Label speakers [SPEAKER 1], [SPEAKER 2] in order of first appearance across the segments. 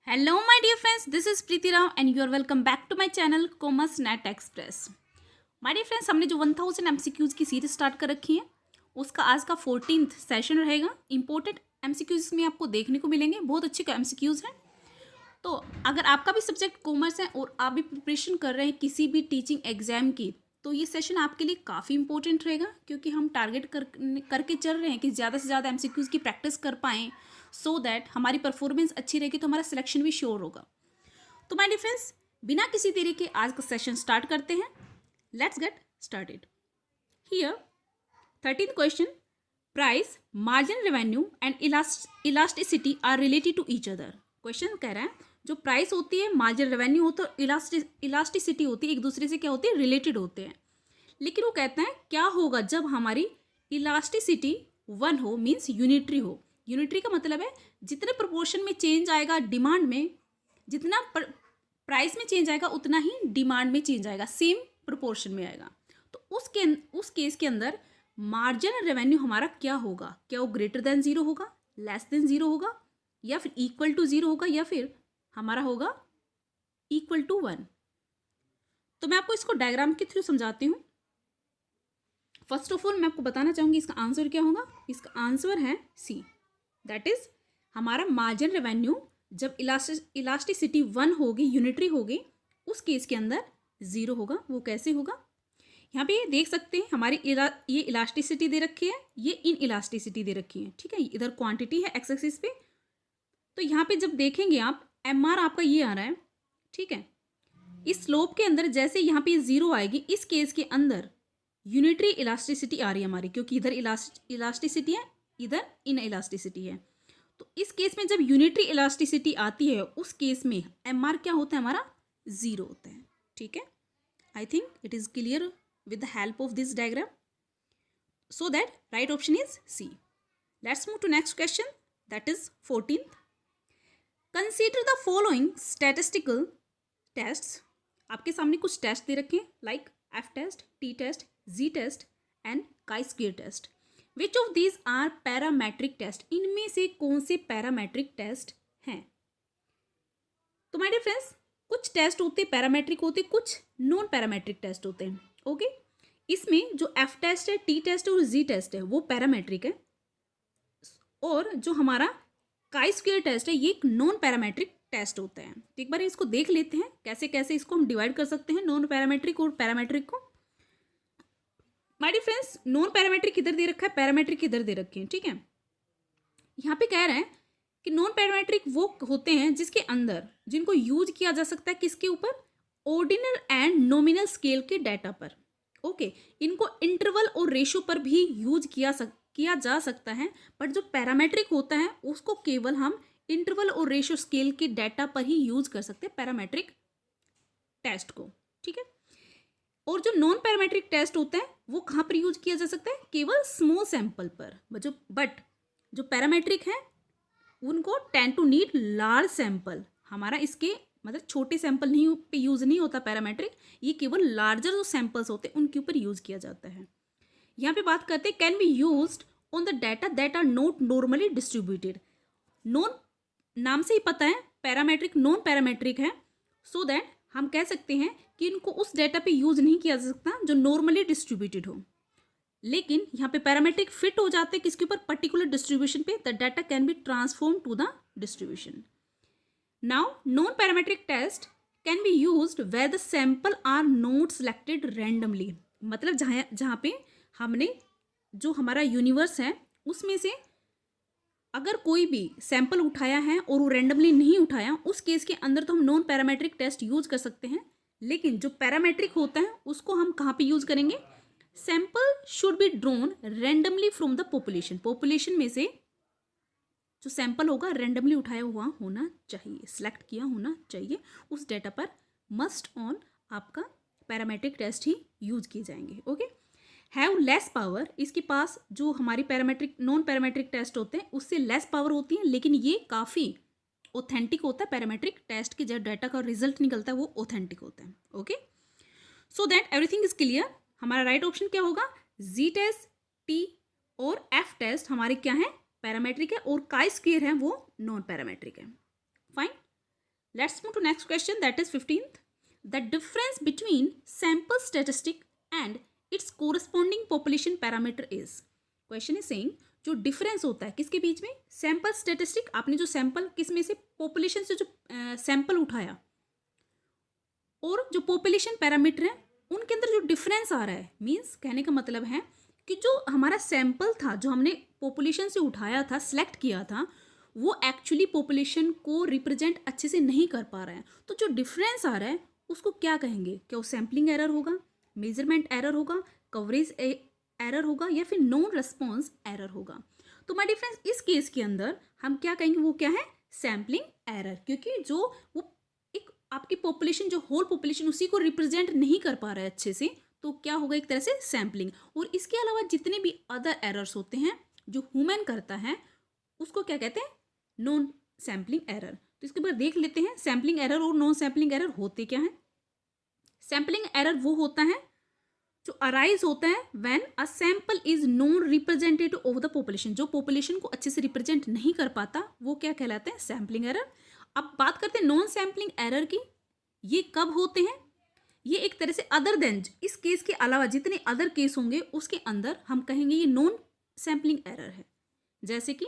[SPEAKER 1] Hello my dear friends, this is Preeti Rao and you are welcome back to my channel Commerce Net Express. My dear friends, हमने जो 1000 MCQs की series start कर रखी है उसका आज का 14th सेशन रहेगा। इंपॉर्टेंट MCQs में आपको देखने को मिलेंगे, बहुत अच्छे MCQs हैं। तो अगर आपका भी सब्जेक्ट कॉमर्स है और आप भी प्रिपरेशन कर रहे हैं किसी भी टीचिंग एग्जाम की, तो ये सेशन आपके लिए काफ़ी इंपॉर्टेंट रहेगा, क्योंकि हम टारगेट करके चल रहे हैं कि ज़्यादा से ज़्यादा MCQs की प्रैक्टिस कर पाएँ, सो दैट हमारी परफॉर्मेंस अच्छी रहेगी तो हमारा सिलेक्शन भी श्योर होगा। तो माय डियर फ्रेंड्स, बिना किसी देरी के आज का सेशन स्टार्ट करते हैं। Let's get started. Here 13th question, price, margin revenue and elasticity are related to each other. Question कह रहा है जो प्राइस होती है, मार्जिन रेवेन्यू होता है, इलास्टिसिटी होती है, एक दूसरे से क्या होती है, रिलेटेड होते हैं। लेकिन वो कहते हैं क्या होगा जब हमारी इलास्टिसिटी 1 हो, मीन्स यूनिटरी हो। यूनिटरी का मतलब है जितने प्रोपोर्शन में चेंज आएगा डिमांड में, जितना प्राइस में चेंज आएगा उतना ही डिमांड में चेंज आएगा, सेम प्रोपोर्शन में आएगा। तो उस केस के अंदर मार्जिन रेवेन्यू हमारा क्या होगा? क्या वो ग्रेटर देन 0 होगा, लेस देन 0 होगा, या फिर इक्वल टू 0 होगा, या फिर हमारा होगा इक्वल टू 1। तो मैं आपको इसको डायग्राम के थ्रू समझाती हूँ। फर्स्ट ऑफ ऑल मैं आपको बताना चाहूँगी इसका आंसर क्या होगा। इसका आंसर है सी, दैट इज हमारा मार्जिन रेवेन्यू जब इलास्टिसिटी 1 होगी, यूनिटरी होगी, उस केस के अंदर 0 होगा। वो कैसे होगा? यहाँ पे देख सकते हैं हमारी ये इलास्टिसिटी दे रखी है, ये इन इलास्टिसिटी दे रखी है, ठीक है। इधर क्वांटिटी है एक्स एक्सिस पे। तो यहाँ पे जब देखेंगे आप, MR आपका ये आ रहा है, ठीक है। इस स्लोप के अंदर जैसे यहाँ पे 0 आएगी, इस केस के अंदर यूनिटरी इलास्टिसिटी आ रही है हमारी, क्योंकि इधर इलास्टिसिटी है, इधर इन इलास्टिसिटी है। तो इस केस में जब यूनिटरी इलास्टिसिटी आती है, उस केस में MR क्या होता है, हमारा 0 होता है, ठीक है। I think it is clear with the help of this diagram, so that right option is C. Let's move to next question, that is 14th। Consider the following statistical tests. आपके सामने कुछ टेस्ट दे रखे हैं, like F test, T test, Z test and chi-square test. Which of these are parametric test? इनमें से कौन से पैरामेट्रिक टेस्ट हैं? तो माय डियर फ्रेंड्स, कुछ टेस्ट होते हैं पैरामेट्रिक होते हैं, कुछ नॉन पैरामेट्रिक टेस्ट होते हैं, ओके। इसमें जो F टेस्ट है, T टेस्ट है और Z टेस्ट है वो पैरामेट्रिक है, और जो हमारा chi-square टेस्ट है ये एक नॉन पैरामेट्रिक टेस्ट होता है। तो एक बार इसको देख लेते हैं कैसे कैसे इसको हम डिवाइड कर सकते हैं, नॉन पैरामेट्रिक और पैरामेट्रिक को। My dear friends, non parametric इधर दे रखा है, पैरामेट्रिक इधर दे रखे हैं, ठीक है। यहाँ पे कह रहे हैं कि नॉन पैरामेट्रिक वो होते हैं जिसके अंदर, जिनको यूज किया जा सकता है किसके ऊपर, ऑर्डिनल एंड नॉमिनल स्केल के डाटा पर, ओके। इनको इंटरवल और रेशो पर भी यूज किया जा सकता है, बट जो पैरामेट्रिक होता है उसको केवल हम इंटरवल और रेशो स्केल के डाटा पर ही यूज कर सकते हैं, पैरामेट्रिक टेस्ट को, ठीक है। और जो नॉन पैरामेट्रिक टेस्ट होता है वो कहाँ पर यूज किया जा सकता है, केवल स्मॉल सैंपल पर। बट जो पैरामेट्रिक है उनको tend to need large sample. हमारा इसके मतलब छोटे सैंपल नहीं पे यूज नहीं होता पैरामेट्रिक, ये केवल लार्जर जो सैंपल्स होते हैं उनके ऊपर यूज किया जाता है। यहाँ पे बात करते हैं can be used on the data that are not normally distributed. Non नाम से ही पता है पैरामेट्रिक नॉन पैरामेट्रिक है, सो दैट हम कह सकते हैं कि इनको उस डाटा पे यूज नहीं किया जा सकता जो नॉर्मली डिस्ट्रीब्यूटेड हो। लेकिन यहाँ पे पैरामेट्रिक फिट हो जाते हैं किसके ऊपर, पर्टिकुलर डिस्ट्रीब्यूशन पे। The data can be transform to the distribution. Now non parametric test can be used where the sample are not selected randomly. मतलब जहाँ पे हमने जो हमारा यूनिवर्स है उसमें से अगर कोई भी सैंपल उठाया है और वो रैंडमली नहीं उठाया, उस केस के अंदर तो हम नॉन पैरामेट्रिक टेस्ट यूज कर सकते हैं। लेकिन जो पैरामेट्रिक होता है उसको हम कहाँ पे यूज करेंगे, sample should be drawn randomly from the population. Population में से जो सैंपल होगा रैंडमली उठाया हुआ होना चाहिए, सिलेक्ट किया होना चाहिए। उस डेटा पर मस्ट ऑन आपका पैरामेट्रिक टेस्ट ही यूज किए जाएंगे, ओके। हैव लेस पावर, इसके पास जो हमारी पैरामेट्रिक नॉन पैरामेट्रिक टेस्ट होते हैं उससे लेस पावर होती है, लेकिन ये काफ़ी ऑथेंटिक होता है। पैरामेट्रिक टेस्ट के जो डाटा का रिजल्ट निकलता है वो ऑथेंटिक होता है, okay. So that everything is clear. हमारा राइट ऑप्शन क्या होगा, Z टेस्ट, T और F टेस्ट हमारे क्या है, पैरामेट्रिक है, और chi-square है वो नॉन पैरामेट्रिक है। Fine. Let's move to next question, that is 15th. The difference between sample statistic and its corresponding population parameter is. Question is saying जो डिफरेंस होता है किसके बीच में, सैंपल स्टेटिस्टिक, आपने जो सैंपल किस में से, पॉपुलेशन से जो सैंपल उठाया, और जो पॉपुलेशन पैरामीटर है उनके अंदर जो डिफरेंस आ रहा है, मीन्स कहने का मतलब है कि जो हमारा सैंपल था, जो हमने पॉपुलेशन से उठाया था, सिलेक्ट किया था, वो एक्चुअली पॉपुलेशन को रिप्रेजेंट अच्छे से नहीं कर पा रहा है. तो जो डिफरेंस आ रहा है उसको क्या कहेंगे, क्या वो सैम्पलिंग एरर होगा, मेजरमेंट एरर होगा, कवरेज एरर होगा, या फिर नॉन रिस्पॉन्स एरर होगा. तो माय डिफरेंस इस केस के अंदर हम क्या कहेंगे, वो क्या है, सैम्पलिंग एरर, क्योंकि जो वो एक आपकी पॉपुलेशन, जो होल पॉपुलेशन, उसी को रिप्रेजेंट नहीं कर पा रहा है अच्छे से, तो क्या होगा, एक तरह से सैम्पलिंग. और इसके अलावा जितने भी अदर एरर्स होते हैं जो ह्यूमन करता है उसको क्या कहते हैं, नॉन सैम्पलिंग एरर. तो इसके बाद देख लेते हैं सैम्पलिंग एरर और नॉन सैम्पलिंग एरर होते क्या हैं. सैम्पलिंग एरर वो होता है जो अराइज होता है when a sample is non representative of the population, जो पॉपुलेशन को अच्छे से रिप्रेजेंट नहीं कर पाता, वो क्या कहलाते हैं, सैम्पलिंग एरर. अब बात करते हैं नॉन सैम्पलिंग एरर की. ये कब होते हैं, ये एक तरह से अदर देन, इस केस के अलावा जितने अदर केस होंगे उसके अंदर हम कहेंगे ये नॉन सैम्पलिंग एरर है. जैसे कि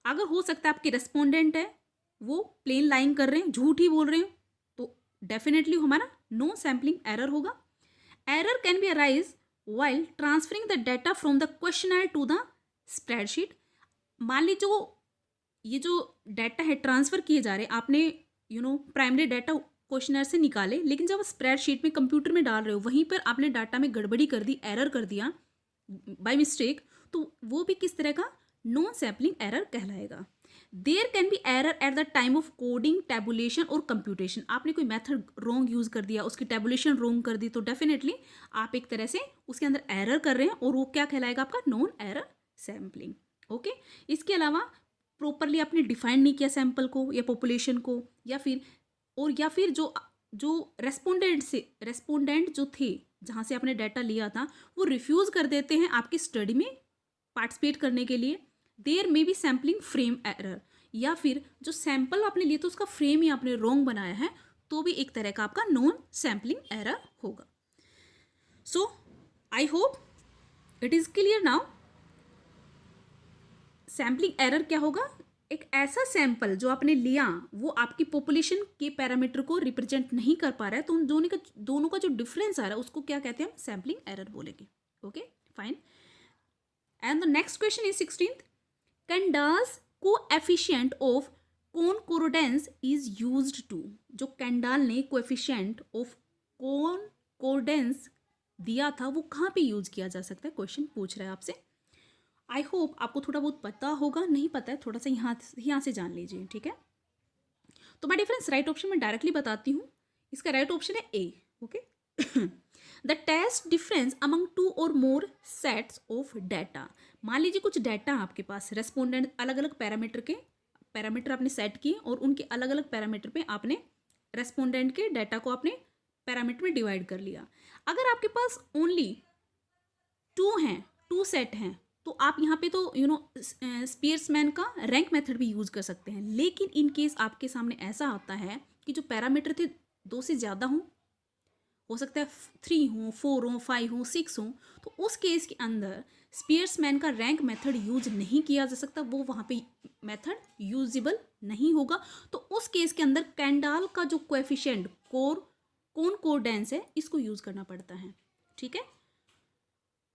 [SPEAKER 1] अगर हो सकता है आपके रेस्पोंडेंट है वो प्लेन लाइन कर रहे हैं, झूठ ही बोल रहे हैं, तो डेफिनेटली हमारा नॉन सैम्पलिंग एरर होगा. Error can be arise while transferring the data from the questionnaire to the spreadsheet. मान लीजिए ये जो डाटा है ट्रांसफर किए जा रहे हैं, आपने प्राइमरी डाटा क्वेश्चनर से निकाले, लेकिन जब स्प्रेडशीट में कंप्यूटर में डाल रहे हो वहीं पर आपने डाटा में गड़बड़ी कर दी, एरर कर दिया बाय मिस्टेक, तो वो भी किस तरह का, नॉन सैम्पलिंग एरर कहलाएगा. There can be error at the time of coding, tabulation और कंप्यूटेशन. आपने कोई मेथड रॉन्ग यूज कर दिया, उसकी टैबुलेशन रॉन्ग कर दी, तो डेफिनेटली आप एक तरह से उसके अंदर एरर कर रहे हैं, और वो क्या कहलाएगा, आपका नॉन एरर सैम्पलिंग. ओके. इसके अलावा प्रॉपरली आपने डिफाइन नहीं किया सैंपल को या पॉपुलेशन को, या फिर जो रेस्पोंडेंट जो थे जहाँ से आपने डाटा लिया था, वो रिफ्यूज़ कर देते हैं आपकी स्टडी में पार्टिसिपेट करने के लिए. There may be sampling frame error, या फिर जो सैंपल आपने लिया तो उसका फ्रेम ही आपने रॉन्ग बनाया है, तो भी एक तरह का आपका नॉन सैम्पलिंग एरर होगा. So I hope it is clear now. Sampling error क्या होगा, एक ऐसा सैंपल जो आपने लिया वो आपकी पॉपुलेशन के पैरामीटर को रिप्रेजेंट नहीं कर पा रहा है, तो उन दोनों का जो डिफरेंस आ रहा है उसको क्या कहते हैं, हम सैम्पलिंग एरर बोलेंगे. Okay, fine. And the next question is 16th. Kendall's coefficient of concordance is used to. जो कैंडाल ने कोएफिशिएंट ऑफ कॉनकोर्डेंस दिया था वो कहाँ पे यूज किया जा सकता है, क्वेश्चन पूछ रहा है आपसे. आई होप आपको थोड़ा बहुत पता होगा, नहीं पता है थोड़ा सा यहाँ से जान लीजिए, ठीक है. तो माय डिफरेंस राइट ऑप्शन में डायरेक्टली बताती हूँ. इसका राइट ऑप्शन है A. Okay. The test difference among two or more sets of data. मान लीजिए कुछ डाटा आपके पास, रेस्पोंडेंट अलग अलग पैरामीटर आपने सेट किए, और उनके अलग अलग पैरामीटर पे आपने रेस्पोंडेंट के डाटा को आपने पैरामीटर में डिवाइड कर लिया. अगर आपके पास ओनली टू सेट हैं, तो आप यहाँ पे तो स्पीयर्समैन का रैंक मेथड भी यूज कर सकते हैं. लेकिन इन केस आपके सामने ऐसा आता है कि जो पैरामीटर थे 2 से ज़्यादा हो सकता है 3 हो, 4 हो, 5 हो, 6 हो, तो उस केस के अंदर स्पीयर्समैन का रैंक मेथड यूज नहीं किया जा सकता, वो वहाँ पे मेथड यूजेबल नहीं होगा. तो उस केस के अंदर कैंडाल का जो कोएफिशिएंट कॉनकोर्डेंस है, इसको यूज करना पड़ता है. ठीक है,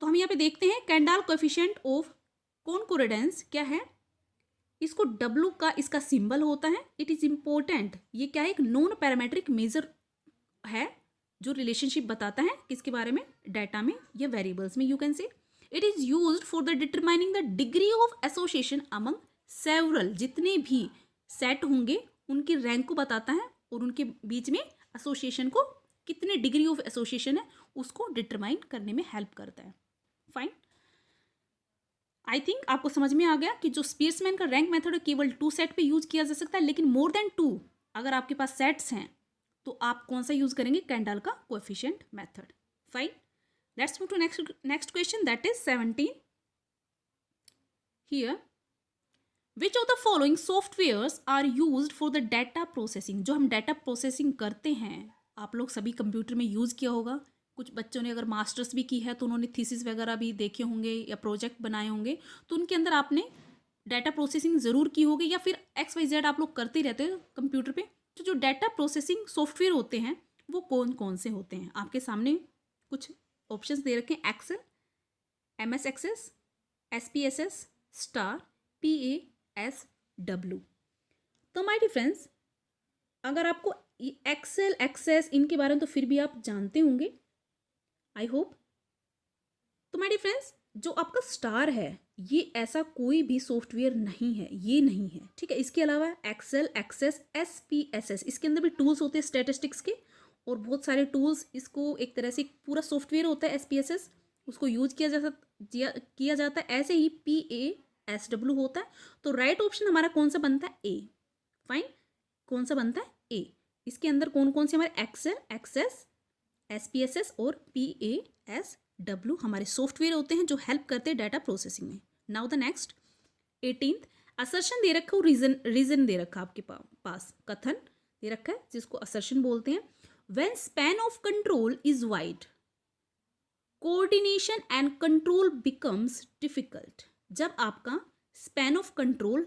[SPEAKER 1] तो हम यहाँ पे देखते हैं कैंडाल कोएफिशिएंट ऑफ कॉनकोर्डेंस क्या है. इसको W का इसका सिंबल होता है. It is important. ये क्या है, एक नॉन पैरामेट्रिक मेजर है जो रिलेशनशिप बताता है किसके बारे में, डाटा में या वेरिएबल्स में. You can say it is used for the determining the degree of association among several. जितने भी सेट होंगे उनकी रैंक को बताता है, और उनके बीच में एसोसिएशन को कितने डिग्री ऑफ एसोसिएशन है उसको डिटरमाइन करने में हेल्प करता है. फाइन. आई थिंक आपको समझ में आ गया कि जो स्पीयर्समैन का रैंक मेथड केवल 2 सेट पे यूज किया जा सकता है, लेकिन मोर देन 2 अगर आपके पास सेट्स हैं तो आप कौन सा यूज करेंगे, कैंडाल का coefficient method. Fine. Let's move to next question, that is 17. Here which of the following softwares are used for the data processing. जो हम डाटा प्रोसेसिंग करते हैं, आप लोग सभी कंप्यूटर में यूज़ किया होगा। कुछ बच्चों ने अगर मास्टर्स भी की है तो उन्होंने थीसिस वगैरह भी देखे होंगे या प्रोजेक्ट बनाए होंगे, तो उनके अंदर आपने डाटा प्रोसेसिंग ज़रूर की होगी, या फिर XYZ आप लोग करते ही रहते हो कंप्यूटर पे। तो जो डाटा प्रोसेसिंग सॉफ्टवेयर होते हैं वो कौन कौन से होते हैं, आपके सामने कुछ ऑप्शंस दे रखे हैं। Excel, MS Access, SPSS, Star, PASW। तो माय डियर फ्रेंड्स, अगर आपको एक्सेल, एक्सेस इनके बारे में तो फिर भी आप जानते होंगे, आई होप। तो माय डियर फ्रेंड्स, जो आपका स्टार है ये ऐसा कोई भी सॉफ्टवेयर नहीं है, ये नहीं है, ठीक है। इसके अलावा एक्सेल, एक्सेस, SPSS, इसके अंदर भी टूल्स होते हैं स्टैटिस्टिक्स के और बहुत सारे टूल्स। इसको एक तरह से पूरा सॉफ्टवेयर होता है SPSS, उसको यूज किया जाता है। ऐसे ही PASW होता है। तो राइट ऑप्शन हमारा कौन सा बनता है? ए। फाइन, कौन सा बनता है? ए। इसके अंदर कौन कौन से हमारे एक्सेल, एक्सेस, SPSS और PASW हमारे सॉफ्टवेयर होते हैं जो हेल्प करते हैं डाटा प्रोसेसिंग में। Now the next 18th, assertion दे रखा और रीजन दे रखा आपके पास, कथन दे रखा है जिसको असर्शन बोलते हैं। When span of control is wide, coordination and control becomes difficult. जब आपका स्पैन ऑफ कंट्रोल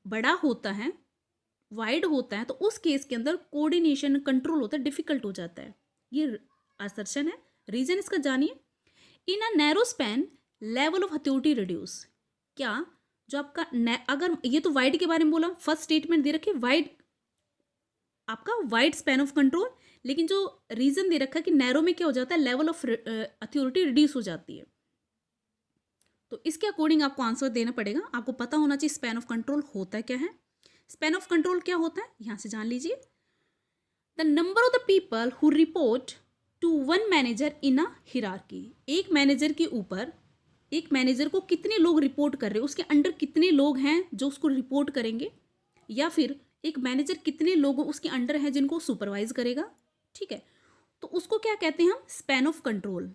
[SPEAKER 1] बड़ा होता है, वाइड होता है, तो उस केस के अंदर कोऑर्डिनेशन कंट्रोल होता है डिफिकल्ट हो जाता है। ये असर्शन है। रीजन इसका जानिए। In a narrow span level of authority reduce. क्या जो आपका अगर ये तो वाइड के बारे में बोला, फर्स्ट स्टेटमेंट दे रखे वाइड, आपका वाइड स्पैन ऑफ कंट्रोल, लेकिन जो रीजन दे रखा है कि नैरो में क्या हो जाता है, लेवल ऑफ अथॉरिटी रिड्यूस हो जाती है। तो इसके अकॉर्डिंग आपको आंसर देना पड़ेगा। आपको पता होना चाहिए स्पैन ऑफ कंट्रोल होता क्या है। स्पैन ऑफ कंट्रोल क्या होता है, यहां से जान लीजिए। The number of the people who report to one manager in a hierarchy. एक मैनेजर के ऊपर, एक मैनेजर को कितने लोग रिपोर्ट कर रहे हैं, उसके अंडर कितने लोग हैं जो उसको रिपोर्ट करेंगे, या फिर एक मैनेजर कितने लोगों उसके अंडर हैं जिनको सुपरवाइज करेगा, ठीक है। तो उसको क्या कहते हैं हम? Span of control.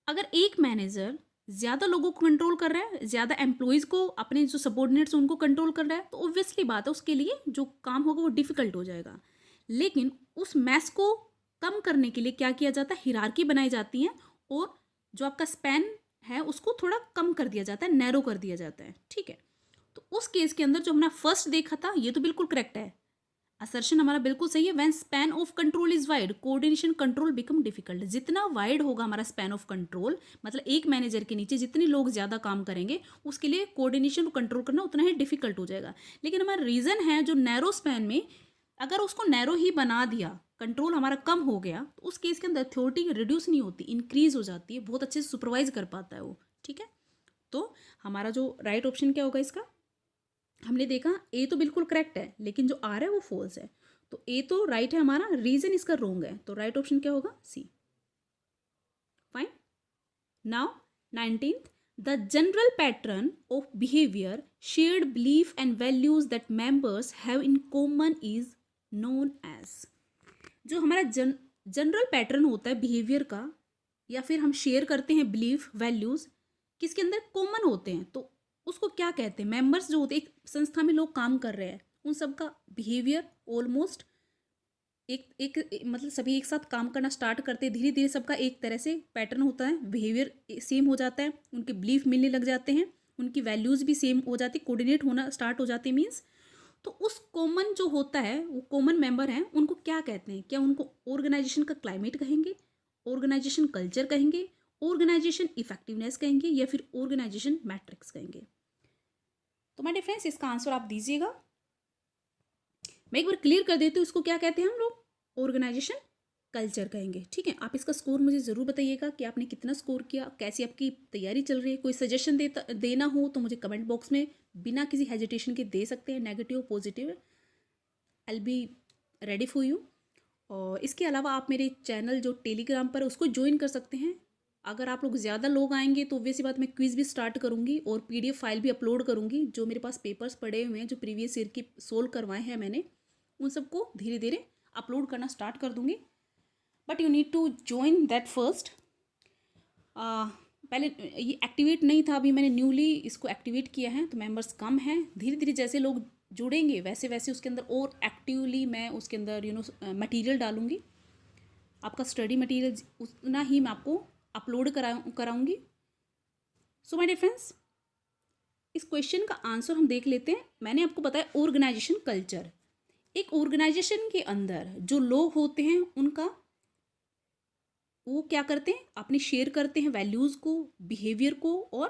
[SPEAKER 1] अगर एक मैनेजर ज़्यादा लोगों को कंट्रोल कर रहा है, ज़्यादा एम्प्लॉयज़ को, अपने जो सबॉर्डिनेट्स उनको कंट्रोल कर रहा है, तो ऑब्वियसली बात है उसके लिए जो काम होगा वो डिफिकल्ट हो जाएगा। लेकिन उस मैस को कम करने के लिए क्या किया जाता है? हिरार्की बनाई जाती है और जो आपका स्पैन है उसको थोड़ा कम कर दिया जाता है, नैरो कर दिया जाता है, ठीक है। तो उस केस के अंदर जो हमने फर्स्ट देखा था ये तो बिल्कुल करेक्ट है, असर्शन हमारा बिल्कुल सही है। When span of control is wide, coordination control become difficult. जितना वाइड होगा हमारा स्पैन ऑफ कंट्रोल, मतलब एक मैनेजर के नीचे जितने लोग ज़्यादा काम करेंगे उसके लिए कोऑर्डिनेशन को कंट्रोल करना उतना ही डिफिकल्ट हो जाएगा। लेकिन हमारा रीज़न है जो नैरो स्पैन में, अगर उसको नैरो ही बना दिया, कंट्रोल हमारा कम हो गया, तो उस केस के अंदर अथॉरिटी रिड्यूस नहीं होती, इंक्रीज हो जाती है, बहुत अच्छे से सुपरवाइज कर पाता है वो, ठीक है। तो हमारा जो राइट ऑप्शन क्या होगा इसका? हमने देखा ए तो बिल्कुल करेक्ट है, लेकिन जो आर है वो फॉल्स है। तो ए तो राइट है हमारा, रीजन इसका रॉन्ग है, तो राइट ऑप्शन क्या होगा? C. Fine. Now 19th, the general pattern of behaviour, shared belief and values that members have in common is known as. जो हमारा जनरल पैटर्न होता है बिहेवियर का, या फिर हम शेयर करते हैं बिलीफ, वैल्यूज किसके अंदर कॉमन होते हैं, तो उसको क्या कहते हैं? मेंबर्स जो होते हैं, एक संस्था में लोग काम कर रहे हैं, उन सबका बिहेवियर ऑलमोस्ट मतलब सभी एक साथ काम करना स्टार्ट करते हैं, धीरे धीरे सबका एक तरह से पैटर्न होता है, बिहेवियर सेम हो जाता है, उनके बिलीफ मिलने लग जाते हैं, उनकी वैल्यूज़ भी सेम हो जाती, कोऑर्डिनेट होना स्टार्ट हो जाती मीन्स। तो उस कॉमन जो होता है, वो कॉमन मेंबर हैं, उनको क्या कहते हैं? क्या उनको ऑर्गेनाइजेशन का क्लाइमेट कहेंगे, ऑर्गेनाइजेशन कल्चर कहेंगे, ऑर्गेनाइजेशन इफेक्टिवनेस कहेंगे, या फिर ऑर्गेनाइजेशन मैट्रिक्स कहेंगे? तो माय डियर फ्रेंड्स, इसका आंसर आप दीजिएगा। मैं एक बार क्लियर कर देती हूँ इसको क्या कहते हैं हम लोग। ऑर्गेनाइजेशन कल्चर कहेंगे, ठीक है। आप इसका स्कोर मुझे ज़रूर बताइएगा कि आपने कितना स्कोर किया, कैसी आपकी तैयारी चल रही है। कोई सजेशन देना हो तो मुझे कमेंट बॉक्स में बिना किसी हेजिटेशन के दे सकते हैं, negative positive, I will be ready for you. और इसके अलावा आप मेरे चैनल जो टेलीग्राम पर है उसको ज्वाइन कर सकते हैं। अगर आप लोग ज़्यादा लोग आएंगे तो वैसी बात मैं क्विज़ भी स्टार्ट करूँगी और PDF फाइल भी अपलोड करूँगी। जो मेरे पास पेपर्स पड़े हुए हैं, जो प्रीवियस ईयर की सोल्व करवाए हैं मैंने, उन सबको धीरे धीरे अपलोड करना स्टार्ट कर दूँगी। But you need to join that first. पहले ये एक्टिवेट नहीं था, अभी मैंने न्यूली इसको एक्टिवेट किया है, तो मेंबर्स कम हैं। धीरे धीरे जैसे लोग जुड़ेंगे वैसे वैसे उसके अंदर और एक्टिवली मैं उसके अंदर मटेरियल डालूंगी। आपका स्टडी मटेरियल उतना ही मैं आपको अपलोड कराऊंगी। सो माय डियर फ्रेंड्स, इस क्वेश्चन का आंसर हम देख लेते हैं। मैंने आपको बताया ऑर्गेनाइजेशन कल्चर। एक ऑर्गेनाइजेशन के अंदर जो लोग होते हैं उनका वो क्या करते हैं, अपने शेयर करते हैं वैल्यूज़ को, बिहेवियर को और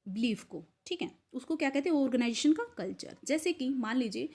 [SPEAKER 1] बिलीफ को, ठीक है। उसको क्या कहते हैं, ऑर्गेनाइजेशन का कल्चर। जैसे कि मान लीजिए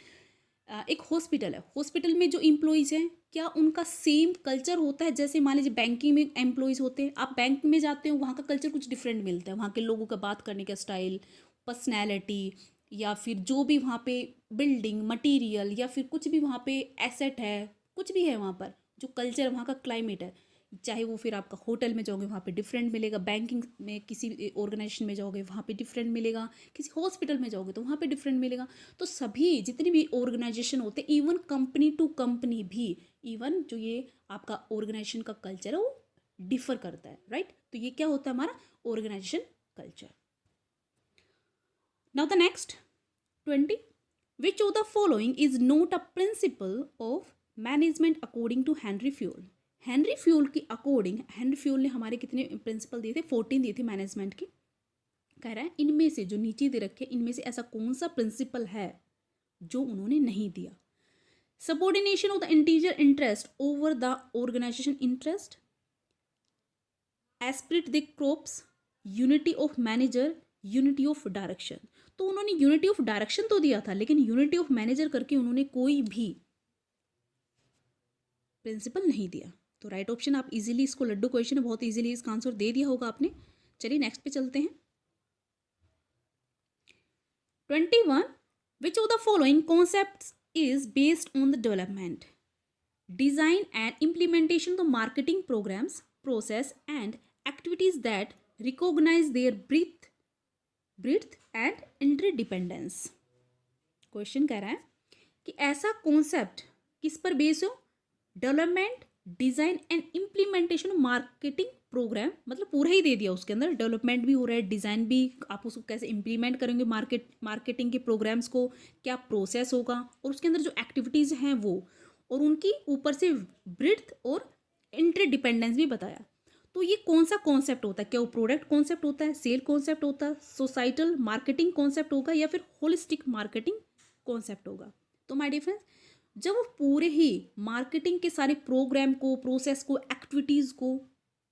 [SPEAKER 1] एक हॉस्पिटल है, हॉस्पिटल में जो एम्प्लॉयज़ हैं क्या उनका सेम कल्चर होता है? जैसे मान लीजिए बैंकिंग में एम्प्लॉयज़ होते हैं, आप बैंक में जाते हो वहाँ का कल्चर कुछ डिफरेंट मिलता है, वहाँ के लोगों का बात करने का स्टाइल, पर्सनैलिटी, या फिर जो भी वहाँ पे बिल्डिंग मटीरियल या फिर कुछ भी वहाँ पे एसेट है, कुछ भी है वहाँ पर जो कल्चर, वहाँ का क्लाइमेट है, चाहे वो फिर आपका होटल में जाओगे वहाँ पे डिफरेंट मिलेगा, बैंकिंग में किसी ऑर्गेनाइजेशन में जाओगे वहाँ पे डिफरेंट मिलेगा, किसी हॉस्पिटल में जाओगे तो वहाँ पे डिफरेंट मिलेगा। तो सभी जितनी भी ऑर्गेनाइजेशन होते हैं, इवन कंपनी टू कंपनी भी, इवन जो ये आपका ऑर्गेनाइजेशन का कल्चर है वो डिफर करता है, राइट। तो ये क्या होता है हमारा organization culture. Now the next 20, which of the following is not a principle of management according to Henry Fayol. Henry Fayol की अकॉर्डिंग, हेनरी फ्यूल ने हमारे कितने प्रिंसिपल दिए थे, 14 दिए थे मैनेजमेंट की। कह रहा है इनमें से जो नीचे दे रखे इनमें से ऐसा कौन सा प्रिंसिपल है जो उन्होंने नहीं दिया। Subordination of the individual interest over the organization interest, esprit de corps, unity of manager, unity of direction. तो उन्होंने यूनिटी ऑफ डायरेक्शन तो दिया था, लेकिन यूनिटी ऑफ मैनेजर करके उन्होंने कोई भी प्रिंसिपल नहीं दिया। तो राइट ऑप्शन, आप इजीली इसको, लड्डू क्वेश्चन है, बहुत इजीली इसका आंसर दे दिया होगा आपने। चलिए नेक्स्ट पे चलते हैं। 21, which of the following concepts is based on the development, design and implementation of marketing programmes, processes and activities that recognize their breadth and interdependence. Question कह रहा है कि ऐसा कॉन्सेप्ट किस पर बेस हो, development, design and implementation marketing programme, मतलब पूरा ही दे दिया उसके अंदर, डेवलपमेंट भी हो रहा है, डिजाइन भी, आप उसको कैसे इम्प्लीमेंट करेंगे मार्केटिंग के प्रोग्राम्स को, क्या प्रोसेस होगा, और उसके अंदर जो एक्टिविटीज हैं वो, और उनकी ऊपर से ब्रीथ और इंटरडिपेंडेंस भी बताया। तो ये कौन सा कॉन्सेप्ट होता है, क्या वो प्रोडक्ट कॉन्सेप्ट होता है, सेल कॉन्सेप्ट होता है, सोसाइटल मार्केटिंग कॉन्सेप्ट होगा, या फिर होलिस्टिक मार्केटिंग कॉन्सेप्ट होगा। तो माय डियर फ्रेंड्स, जब वो पूरे ही मार्केटिंग के सारे प्रोग्राम को, प्रोसेस को, एक्टिविटीज़ को,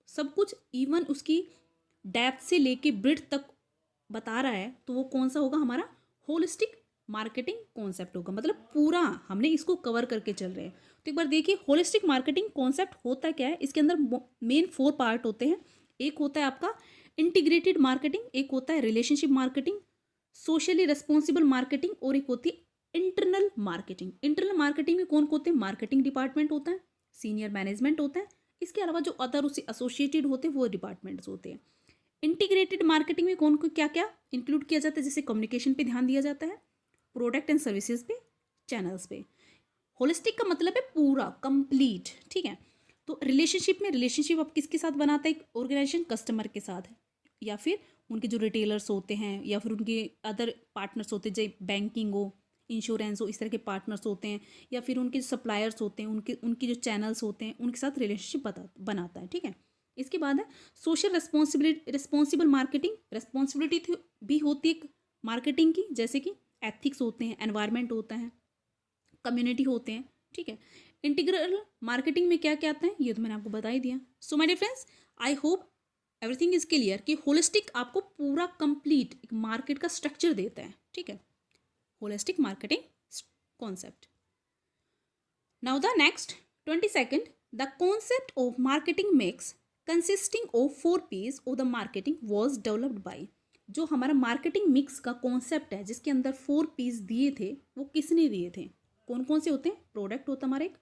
[SPEAKER 1] सब कुछ, इवन उसकी डेप्थ से लेके ब्रीथ तक बता रहा है, तो वो कौन सा होगा, हमारा होलिस्टिक मार्केटिंग कॉन्सेप्ट होगा। मतलब पूरा हमने इसको कवर करके चल रहे हैं। तो एक बार देखिए होलिस्टिक मार्केटिंग कॉन्सेप्ट होता क्या है। इसके अंदर मेन 4 पार्ट होते हैं। एक होता है आपका इंटीग्रेटेड मार्केटिंग, एक होता है relationship marketing, socially responsible marketing, और एक होती है इंटरनल मार्केटिंग। इंटरनल मार्केटिंग में कौन होते हैं, मार्केटिंग डिपार्टमेंट होता है, सीनियर मैनेजमेंट होता है, इसके अलावा जो अदर उससे एसोसिएटेड होते हैं वो डिपार्टमेंट्स होते हैं। इंटीग्रेटेड मार्केटिंग में कौन को क्या क्या इंक्लूड किया जाता है, जैसे कम्युनिकेशन पे ध्यान दिया जाता है, प्रोडक्ट एंड सर्विसेज पे, चैनल्स पे। होलिस्टिक का मतलब है पूरा, कंप्लीट, ठीक है। तो रिलेशनशिप में, रिलेशनशिप आप किसके साथ बनाता है एक ऑर्गेनाइजेशन, कस्टमर के साथ है, या फिर उनके जो रिटेलर्स होते हैं, या फिर उनके अदर पार्टनर्स होते हैं, जैसे बैंकिंग हो, इंश्योरेंस हो, इस तरह के पार्टनर्स होते हैं, या फिर उनके सप्लायर्स होते हैं, उनके जो चैनल्स होते हैं उनके साथ रिलेशनशिप बनाता है, ठीक है। इसके बाद है सोशल रिस्पॉन्सिबल मार्केटिंग। रिस्पॉन्सिबिलिटी भी होती है मार्केटिंग की, जैसे कि एथिक्स होते हैं, एनवायरनमेंट होता है, कम्युनिटी होते हैं, ठीक है। इंटीग्रल मार्केटिंग में क्या क्या आता है ये तो मैंने आपको बता ही दिया। So my dear friends, I hope everything is clear कि होलिस्टिक आपको पूरा कंप्लीट एक मार्केट का स्ट्रक्चर देता है, ठीक है, holistic marketing concept. Now the next 22nd, the concept of marketing mix consisting of 4 P's of the marketing was developed by. जो हमारा मार्केटिंग मिक्स का कॉन्सेप्ट है जिसके अंदर 4 P's दिए थे वो किसने दिए थे, कौन कौन से होते हैं, प्रोडक्ट होता हमारा एक,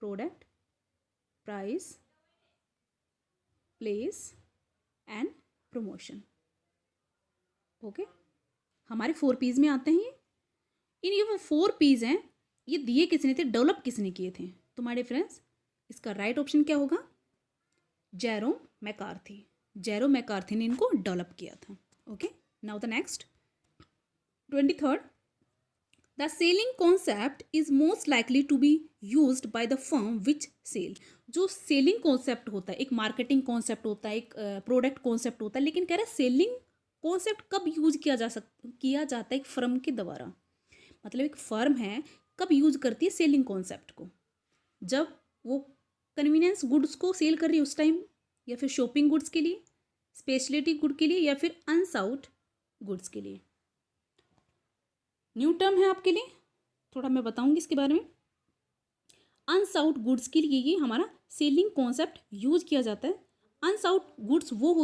[SPEAKER 1] product, price, place and promotion. Okay, हमारे 4 P's में आते हैं ये 4 P's हैं, ये दिए किसने थे, डेवलप किसने किए थे। तो माय डियर फ्रेंड्स, इसका राइट ऑप्शन क्या होगा, जेरोम मैकार्थी। जेरो मैकार्थी ने इनको डेवलप किया था। Okay, now the next 23rd, the selling concept is most likely to be used by the firm which sell. जो सेलिंग कॉन्सेप्ट होता है, एक मार्केटिंग कॉन्सेप्ट होता है, एक प्रोडक्ट कॉन्सेप्ट होता है, लेकिन कह रहा है सेलिंग कॉन्सेप्ट कब यूज किया जाता है एक फर्म के द्वारा। मतलब एक फर्म है कब यूज करती है सेलिंग कॉन्सेप्ट को, जब वो कन्वीनियंस गुड्स को सेल कर रही है उस टाइम, या फिर शॉपिंग गुड्स के लिए, स्पेशलिटी गुड के लिए, या फिर अनसाउट गुड्स के लिए। न्यू टर्म है आपके लिए, थोड़ा मैं बताऊंगी इसके बारे में। अनसाउट गुड्स के लिए ये हमारा सेलिंग कॉन्सेप्ट यूज किया जाता है। अनसाउट गुड्स वो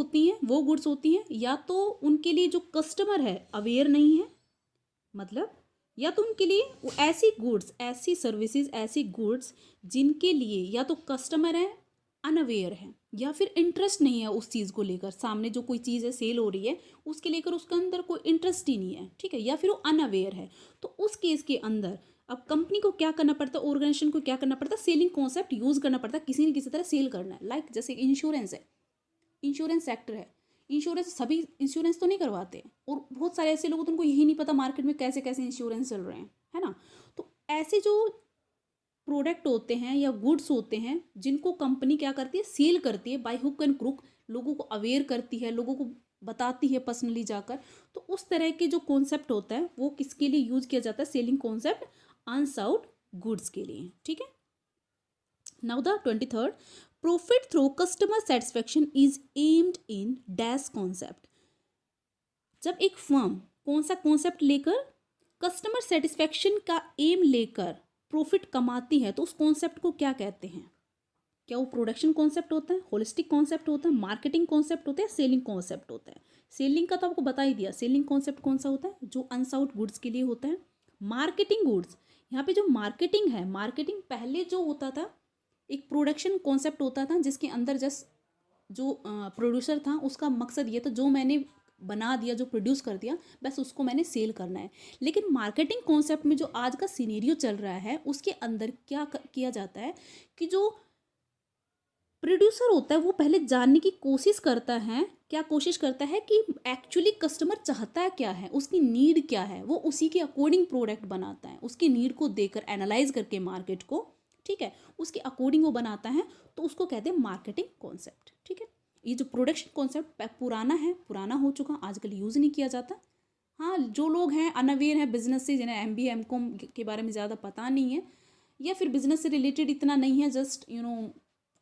[SPEAKER 1] गुड्स होती हैं या तो उनके लिए जो कस्टमर है अवेयर नहीं है, मतलब या तो उनके लिए वो ऐसी गुड्स, ऐसी सर्विसेज, ऐसी गुड्स जिनके लिए या तो कस्टमर है अनअवेयर है, या फिर इंटरेस्ट नहीं है उस चीज़ को लेकर, सामने जो कोई चीज़ है सेल हो रही है उसके लेकर उसके अंदर कोई इंटरेस्ट ही नहीं है, ठीक है, या फिर वो अनअवेयर है। तो उस केस के अंदर अब कंपनी को क्या करना पड़ता है, ऑर्गेनाइजेशन को क्या करना पड़ता है, सेलिंग कॉन्सेप्ट यूज़ करना पड़ता है, किसी न किसी तरह सेल करना है। लाइक जैसे इंश्योरेंस है, इंश्योरेंस सेक्टर है, इंश्योरेंस सभी इंश्योरेंस तो नहीं करवाते, और बहुत सारे ऐसे लोग तो उनको यही नहीं पता मार्केट में कैसे कैसे इंश्योरेंस चल रहे हैं, है ना। तो ऐसे जो प्रोडक्ट होते हैं या गुड्स होते हैं जिनको कंपनी क्या करती है, सेल करती है बाय हुक एंड क्रुक, लोगों को अवेयर करती है, लोगों को बताती है पर्सनली जाकर, तो उस तरह के जो कॉन्सेप्ट होता है वो किसके लिए यूज किया जाता है, सेलिंग कॉन्सेप्ट अनसाउट गुड्स के लिए, ठीक है। Now the 23rd, profit through customer satisfaction is aimed in dash concept. जब एक फर्म कौन सा कॉन्सेप्ट लेकर कस्टमर सेटिस्फेक्शन का एम लेकर प्रॉफिट कमाती है तो उस कॉन्सेप्ट को क्या कहते हैं। क्या वो प्रोडक्शन कॉन्सेप्ट होता है, होलिस्टिक कॉन्सेप्ट होता है, मार्केटिंग कॉन्सेप्ट होता है, सेलिंग कॉन्सेप्ट होता है। सेलिंग का तो आपको बता ही दिया, सेलिंग कॉन्सेप्ट कौन सा होता है, जो अनसाउट गुड्स के लिए होता है। मार्केटिंग गुड्स, यहाँ पे जो मार्केटिंग है, मार्केटिंग पहले जो होता था एक प्रोडक्शन कॉन्सेप्ट होता था जिसके अंदर जस्ट जो प्रोड्यूसर था उसका मकसद ये था जो मैंने बना दिया, जो प्रोड्यूस कर दिया, बस उसको मैंने सेल करना है। लेकिन मार्केटिंग कॉन्सेप्ट में जो आज का सिनेरियो चल रहा है उसके अंदर क्या किया जाता है कि जो प्रोड्यूसर होता है वो पहले जानने की कोशिश करता है, क्या कोशिश करता है कि एक्चुअली कस्टमर चाहता है क्या है, उसकी नीड क्या है, वो उसी के अकॉर्डिंग प्रोडक्ट बनाता है, उसकी नीड को देकर एनालाइज करके मार्केट को, ठीक है, उसके अकॉर्डिंग वो बनाता है, तो उसको कहते हैं मार्केटिंग कॉन्सेप्ट, ठीक है। ये जो प्रोडक्शन कॉन्सेप्ट पुराना है, पुराना हो चुका, आजकल यूज़ नहीं किया जाता। हाँ, जो लोग हैं अनअवेयर हैं बिजनेस से, जिन्हें MBA MCOM के बारे में ज़्यादा पता नहीं है या फिर बिजनेस से रिलेटेड इतना नहीं है, जस्ट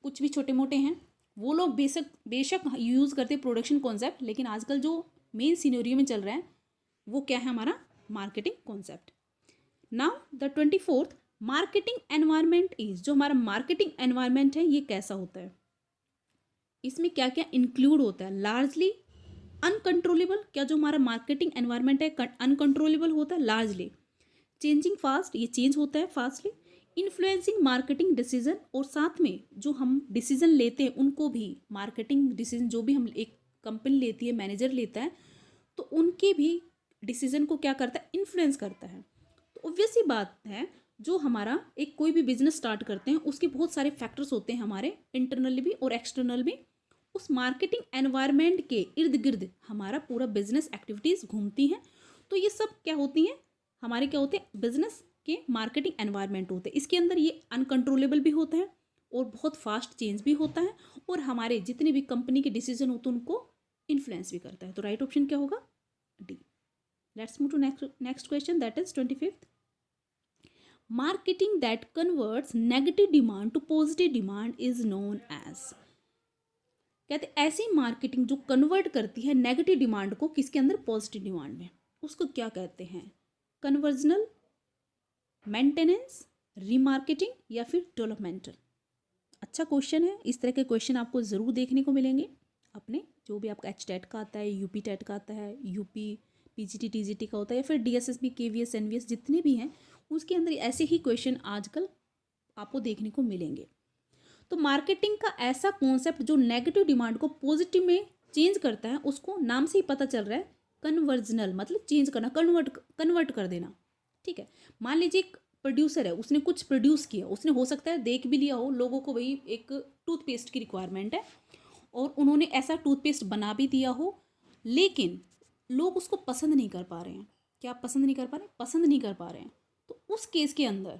[SPEAKER 1] कुछ भी छोटे मोटे हैं, वो लोग बेशक यूज़ करते हैं प्रोडक्शन कॉन्सेप्ट, लेकिन आजकल जो मेन सिनेरियो में चल रहा है वो क्या है, हमारा marketing concept. Now the 24th, marketing environment is, जो हमारा मार्केटिंग एनवायरनमेंट है ये कैसा होता है, इसमें क्या क्या इंक्लूड होता है। लार्जली अनकंट्रोलेबल, क्या जो हमारा मार्केटिंग एनवायरनमेंट है अनकंट्रोलेबल होता है लार्जली। चेंजिंग फास्ट, ये चेंज होता है फास्टली। इन्फ्लुएंसिंग मार्केटिंग डिसीजन, और साथ में जो हम डिसीजन लेते हैं उनको भी, मार्केटिंग डिसीजन जो भी हम एक कंपनी लेती है, मैनेजर लेता है, तो उनके भी डिसीजन को क्या करता है, इन्फ्लुएंस करता है। तो ऑब्वियस ही बात है, जो हमारा एक कोई भी बिजनेस स्टार्ट करते हैं उसके बहुत सारे फैक्टर्स होते हैं हमारे, इंटरनली भी और एक्सटर्नल भी। उस मार्केटिंग एनवायरनमेंट के इर्द गिर्द हमारा पूरा बिजनेस एक्टिविटीज़ घूमती हैं। तो ये सब क्या होती हैं, हमारे क्या होते हैं, बिजनेस के मार्केटिंग एनवायरनमेंट होते हैं। इसके अंदर ये अनकंट्रोलेबल भी होता है और बहुत फास्ट चेंज भी होता है, और हमारे जितने भी कंपनी के डिसीजन होते हैं उनको इन्फ्लुएंस भी करता है। तो राइट ऑप्शन क्या होगा, D. Let's move to next question, that is 25th। Marketing that converts negative demand to positive demand is known as. कहते ऐसी मार्केटिंग जो कन्वर्ट करती है नेगेटिव डिमांड को किसके अंदर, पॉजिटिव डिमांड में, उसको क्या कहते हैं, कन्वर्जनल, मेंटेनेंस, रीमार्केटिंग, या फिर डेवलपमेंटल। अच्छा क्वेश्चन है, इस तरह के क्वेश्चन आपको ज़रूर देखने को मिलेंगे अपने, जो भी आपका HTET का आता है, UP TET का आता है, UP PGT TGT का होता है, या फिर DSSB KVS NVS जितने भी हैं उसके अंदर ऐसे ही क्वेश्चन आजकल आपको देखने को मिलेंगे। तो मार्केटिंग का ऐसा कॉन्सेप्ट जो नेगेटिव डिमांड को पॉजिटिव में चेंज करता है, उसको नाम से ही पता चल रहा है, कन्वर्जनल, मतलब चेंज करना, कन्वर्ट कर देना, ठीक है। मान लीजिए एक प्रोड्यूसर है, उसने कुछ प्रोड्यूस किया, उसने हो सकता है देख भी लिया हो लोगों को, वही एक टूथपेस्ट की रिक्वायरमेंट है, और उन्होंने ऐसा टूथपेस्ट बना भी दिया हो, लेकिन लोग उसको पसंद नहीं कर पा रहे हैं। क्या पसंद नहीं कर पा रहे हैं? पसंद नहीं कर पा रहे हैं। तो उस केस के अंदर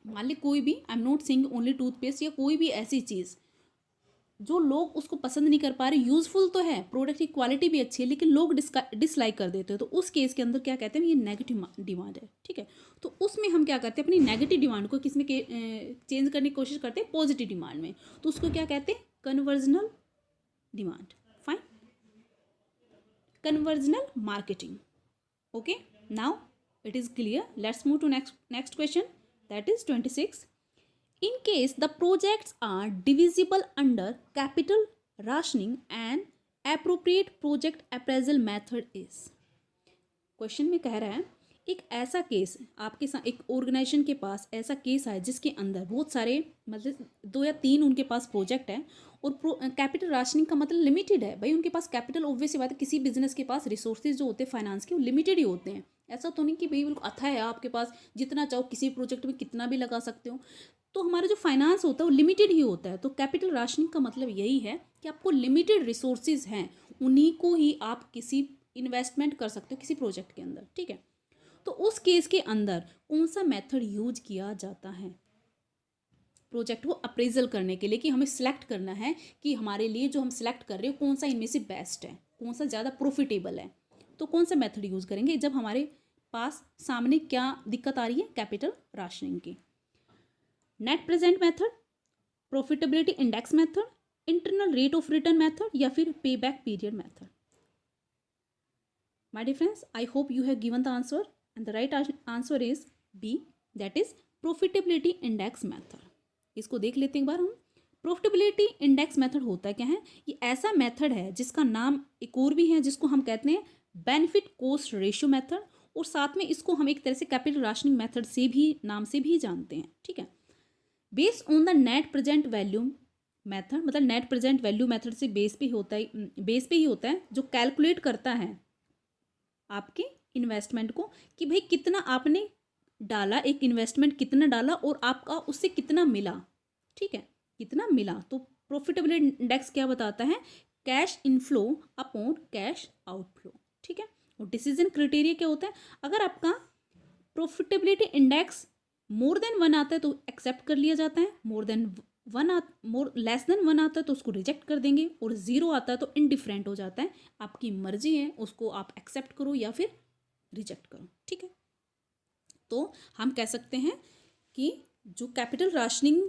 [SPEAKER 1] मान ली कोई भी, I am not saying only toothpaste, या कोई भी ऐसी चीज़ जो लोग उसको पसंद नहीं कर पा रहे, यूजफुल तो है, प्रोडक्ट की क्वालिटी भी अच्छी है, लेकिन लोग डिसलाइक कर देते हैं, तो उस केस के अंदर क्या कहते हैं, ये नेगेटिव डिमांड है। ठीक है, तो उसमें हम क्या करते हैं, अपनी नेगेटिव डिमांड को किस में चेंज करने की कोशिश करते हैं, पॉजिटिव डिमांड में। तो उसको क्या कहते हैं, conventional demand. Fine, conventional marketing. Okay, now it is clear. Let's move to next question, that is 26. In case the projects are divisible under capital rationing, and appropriate project appraisal method is. Question में कह रहा है एक ऐसा case आपके साथ, एक organisation के पास ऐसा केस है जिसके अंदर बहुत सारे, मतलब 2 या 3 उनके पास प्रोजेक्ट है, और कैपिटल राशनिंग का मतलब लिमिटेड है। भाई उनके पास कैपिटल, ऑब्वियस सी बात है, किसी बिजनेस के पास रिसोर्सेज जो होते हैं फाइनेंस के, वो लिमिटेड ही होते हैं। ऐसा तो नहीं कि भाई बिल्कुल अथाह है आपके पास, जितना चाहो किसी प्रोजेक्ट में कितना भी लगा सकते हो। तो हमारा जो फाइनेंस होता है वो लिमिटेड ही होता है। तो कैपिटल राशनिंग का मतलब यही है कि आपको लिमिटेड रिसोर्सेज हैं, उन्हीं को ही आप किसी इन्वेस्टमेंट कर सकते हो किसी प्रोजेक्ट के अंदर। ठीक है, तो उस केस के अंदर कौन सा मेथड यूज किया जाता है प्रोजेक्ट को अप्रेजल करने के लिए, कि हमें सिलेक्ट करना है कि हमारे लिए जो हम सिलेक्ट कर रहे हो कौन सा इनमें से बेस्ट है, कौन सा ज़्यादा प्रॉफिटेबल है। तो कौन सा मेथड यूज़ करेंगे जब हमारे पास सामने क्या दिक्कत आ रही है, कैपिटल राशनिंग की। Net present method, profitability index method, internal rate of return method, या फिर pay back period method. My dear friends, I hope you have given the answer, and the right answer is B, that is profitability index method. इसको देख लेते हैं एक बार हम। Profitability index method होता है क्या है, ये ऐसा मेथड है जिसका नाम एक और भी है, जिसको हम कहते हैं बेनिफिट कॉस्ट रेशियो मेथड, और साथ में इसको हम एक तरह से कैपिटल राशनिंग मेथड से भी, नाम से भी जानते हैं। ठीक है, based on the net present value method, मतलब नेट प्रेजेंट वैल्यू मेथड से बेस पे ही होता है, जो कैलकुलेट करता है आपके इन्वेस्टमेंट को, कि भाई कितना आपने डाला, एक इन्वेस्टमेंट कितना डाला और आपका उससे कितना मिला। ठीक है, कितना मिला। तो प्रॉफिटेबिलिटी इंडेक्स क्या बताता है, cash inflow upon cash outflow. ठीक है, और डिसीजन क्राइटेरिया क्या होता है, अगर आपका प्रॉफिटेबिलिटी इंडेक्स मोर देन 1 आता है तो एक्सेप्ट कर लिया जाता है, लेस देन 1 आता है तो उसको रिजेक्ट कर देंगे, और 0 आता है तो इनडिफरेंट हो जाता है। आपकी मर्जी है, उसको आप एक्सेप्ट करो या फिर रिजेक्ट करो। ठीक है, तो हम कह सकते हैं कि जो कैपिटल राशनिंग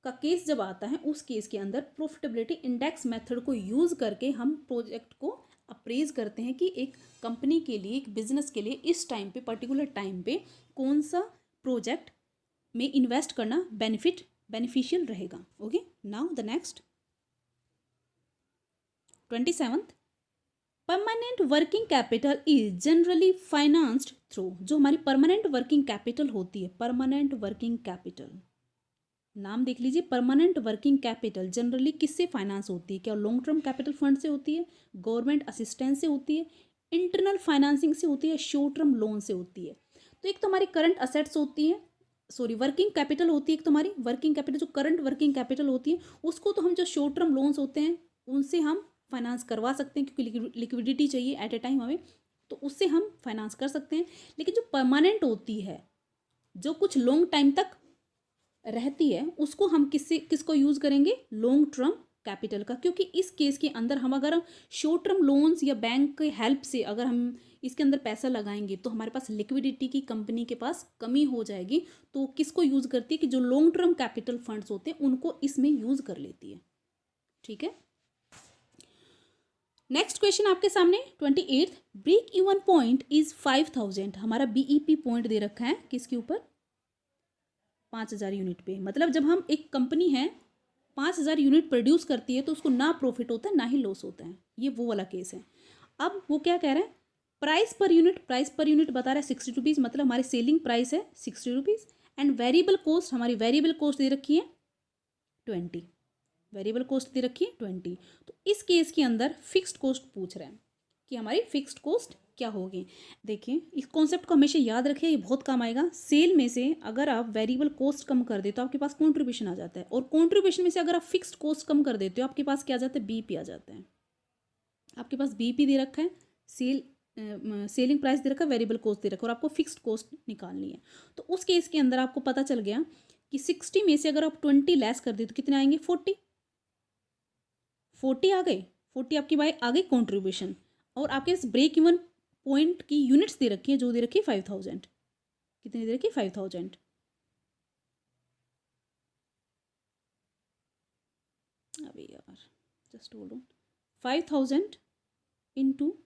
[SPEAKER 1] का केस जब आता है, उस केस के अंदर प्रॉफिटेबिलिटी इंडेक्स मेथड को यूज़ करके हम प्रोजेक्ट को अप्रेज करते हैं कि एक कंपनी के लिए, एक बिजनेस के लिए इस टाइम पे, पर्टिकुलर टाइम पे कौन सा प्रोजेक्ट में इन्वेस्ट करना बेनिफिशियल रहेगा। Okay, now the next 27th, permanent working capital is generally financed through. जो हमारी परमानेंट वर्किंग कैपिटल होती है, परमानेंट वर्किंग कैपिटल, नाम देख लीजिए, परमानेंट वर्किंग कैपिटल जनरली किससे फाइनेंस होती है, क्या लॉन्ग टर्म कैपिटल फंड से होती है, गवर्नमेंट असिस्टेंस से होती है, इंटरनल फाइनेंसिंग से होती है, शॉर्ट टर्म लोन से होती है। तो एक तो हमारी करंट असेट्स होती है, सॉरी वर्किंग कैपिटल होती है, एक तो हमारी वर्किंग कैपिटल, जो करंट वर्किंग कैपिटल होती है, उसको तो हम जो शॉर्ट टर्म लोन्स होते हैं उनसे हम फाइनेंस करवा सकते हैं, क्योंकि लिक्विडिटी चाहिए एट ए टाइम हमें, तो उससे हम फाइनेंस कर सकते हैं। लेकिन जो परमानेंट होती है, जो कुछ लॉन्ग टाइम तक रहती है, उसको हम किसको यूज़ करेंगे, लॉन्ग टर्म कैपिटल का। क्योंकि इस केस के अंदर हम अगर शॉर्ट टर्म लोन्स या बैंक के हेल्प से अगर हम इसके अंदर पैसा लगाएंगे तो हमारे पास लिक्विडिटी की कंपनी के पास कमी हो जाएगी। तो किसको यूज़ करती है, कि जो लॉन्ग टर्म कैपिटल फंड्स होते हैं उनको इसमें यूज़ कर लेती है। ठीक है, नेक्स्ट क्वेश्चन आपके सामने 28th, break even point is 5000। हमारा बीईपी पॉइंट दे रखा है किसके ऊपर, 5000 यूनिट पे। मतलब जब हम, एक कंपनी है 5000 यूनिट प्रोड्यूस करती है तो उसको ना प्रॉफिट होता है ना ही लॉस होता है, ये वो वाला केस है। अब वो क्या कह रहे हैं, प्राइस पर यूनिट बता रहा है 60 रुपीज़, मतलब हमारी सेलिंग प्राइस है 60 रुपीज़, एंड वेरिएबल कॉस्ट, हमारी वेरिएबल कॉस्ट दे रखी है 20, वेरिएबल कॉस्ट दे रखी है 20। तो इस केस के अंदर फिक्स्ड कॉस्ट पूछ रहे हैं कि हमारी फिक्स्ड कॉस्ट क्या होगी। देखिए इस कॉन्सेप्ट को हमेशा याद रखिए, ये बहुत काम आएगा। सेल में से अगर आप वेरिएबल कॉस्ट कम कर देते हो आपके पास कॉन्ट्रीब्यूशन आ जाता है, और कॉन्ट्रीब्यूशन में से अगर आप फिक्स्ड कॉस्ट कम कर देते हो आपके पास क्या आ जाता है, बीपी आ जाता है। आपके पास बीपी दे रखा है, सेलिंग प्राइस दे रखा है, वेरिएबल कॉस्ट दे रखा है, और आपको फिक्स्ड कॉस्ट निकालनी है। तो उस केस के अंदर आपको पता चल गया कि 60 में से अगर आप 20 लेस कर दे तो कितने आएंगे, 40 आ गए। 40 आपकी बाई आ गई कॉन्ट्रीब्यूशन, और आपके इस ब्रेक इवन पॉइंट की यूनिट्स दे रखी है, जो दे रखी है 5000। कितनी दे रखी है, 5000। अभी यार जस्ट होल्ड ऑन, 5000 इंटू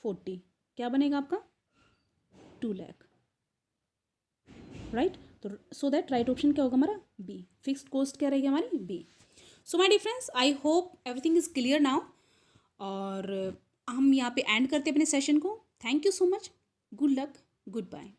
[SPEAKER 1] 40 क्या बनेगा आपका, 2 लाख, राइट। तो सो दैट राइट ऑप्शन क्या होगा हमारा, बी। फिक्स्ड कॉस्ट क्या रहेगी हमारी, B. So my dear friends, I hope everything is clear now, और हम यहाँ पे एंड करते हैं अपने सेशन को। Thank you so much, good luck, good bye.